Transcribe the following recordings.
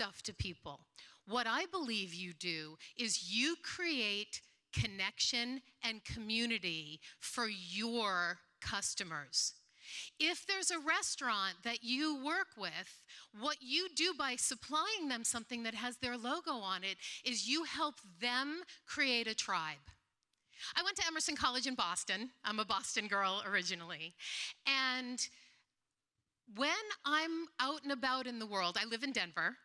stuff to people. What I believe you do is you create connection and community for your customers. If there's a restaurant that you work with, what you do by supplying them something that has their logo on it is you help them create a tribe. I went to Emerson College in Boston. I'm a Boston girl originally. And when I'm out and about in the world, I live in Denver,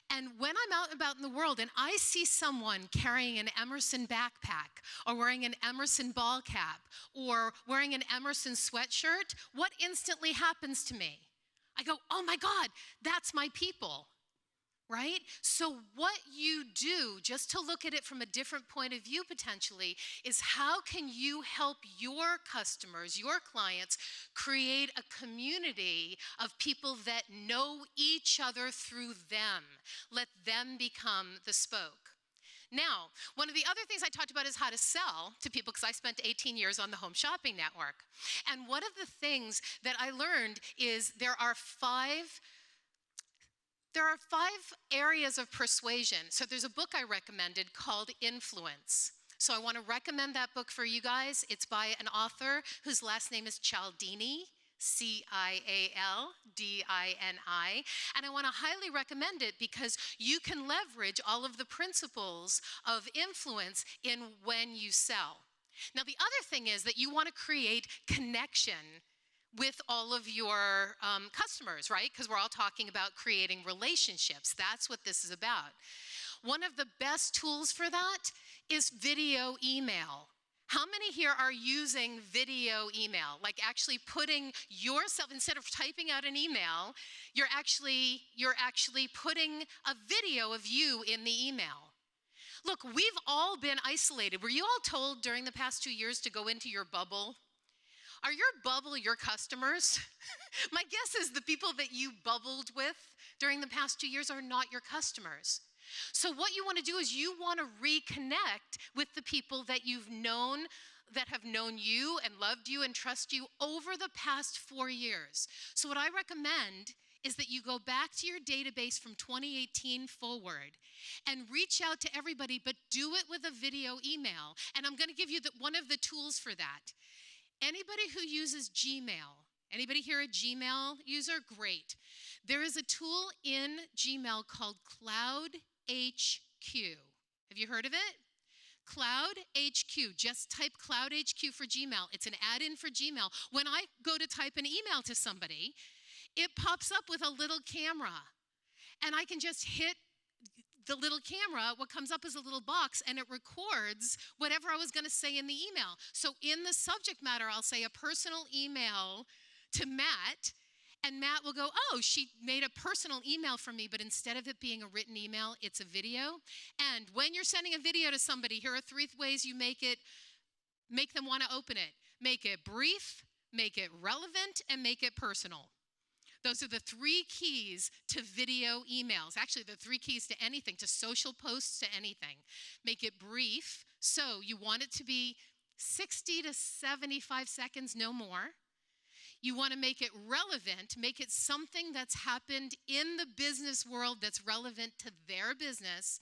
and when I'm out and about in the world and I see someone carrying an Emerson backpack or wearing an Emerson ball cap or wearing an Emerson sweatshirt, what instantly happens to me? I go, oh my God, that's my people, right? So what you do, just to look at it from a different point of view potentially, is how can you help your customers, your clients, create a community of people that know each other through them. Let them become the spoke. Now, one of the other things I talked about is how to sell to people, because I spent 18 years on the Home Shopping Network. And one of the things that I learned is there are five areas of persuasion. So there's a book I recommended called Influence. So I want to recommend that book for you guys. It's by an author whose last name is Cialdini, Cialdini. And I want to highly recommend it because you can leverage all of the principles of influence in when you sell. Now, the other thing is that you want to create connection with all of your customers, right? Because we're all talking about creating relationships. That's what this is about. One of the best tools for that is video email. How many here are using video email? Like actually putting yourself, instead of typing out an email, you're actually putting a video of you in the email. Look, we've all been isolated. Were you all told during the past 2 years to go into your bubble? Are your bubble your customers? My guess is the people that you bubbled with during the past 2 years are not your customers. So what you want to do is you want to reconnect with the people that you've known, that have known you and loved you and trust you over the past 4 years. So what I recommend is that you go back to your database from 2018 forward and reach out to everybody, but do it with a video email. And I'm going to give you one of the tools for that. Anybody who uses Gmail, anybody here a Gmail user? Great. There is a tool in Gmail called Cloudhq. Have you heard of it? Cloudhq. Just type Cloudhq for Gmail. It's an add-in for Gmail. When I go to type an email to somebody, it pops up with a little camera. And I can just hit the little camera. What comes up is a little box, and it records whatever I was going to say in the email. So in the subject matter, I'll say a personal email to Matt, and Matt will go, oh, she made a personal email from me, but instead of it being a written email, it's a video. And when you're sending a video to somebody, here are 3 ways you make them want to open it. Make it brief, make it relevant, and make it personal. Those are the 3 keys to video emails. Actually, the 3 keys to anything, to social posts, to anything. Make it brief, so you want it to be 60 to 75 seconds, no more. You want to make it relevant, make it something that's happened in the business world that's relevant to their business,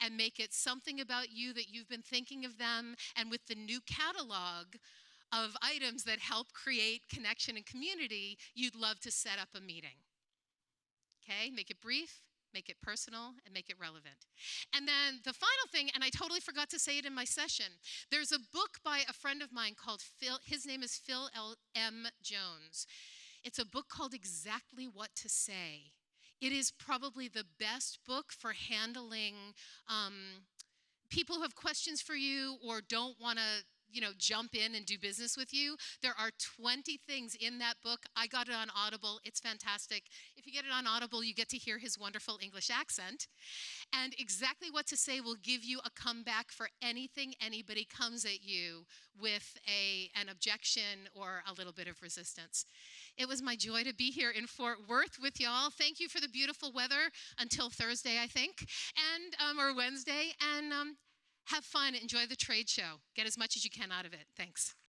and make it something about you that you've been thinking of them, and with the new catalog of items that help create connection and community, you'd love to set up a meeting. Okay, make it brief, make it personal, and make it relevant. And then the final thing, and I totally forgot to say it in my session, there's a book by a friend of mine called Phil, his name is Phil M. Jones. It's a book called Exactly What to Say. It is probably the best book for handling people who have questions for you or don't want to jump in and do business with you. There are 20 things in that book. I got it on Audible. It's fantastic. If you get it on Audible, you get to hear his wonderful English accent. And Exactly What to Say will give you a comeback for anything anybody comes at you with an objection or a little bit of resistance. It was my joy to be here in Fort Worth with y'all. Thank you for the beautiful weather until Thursday, I think, and or Wednesday. And have fun, enjoy the trade show. Get as much as you can out of it. Thanks.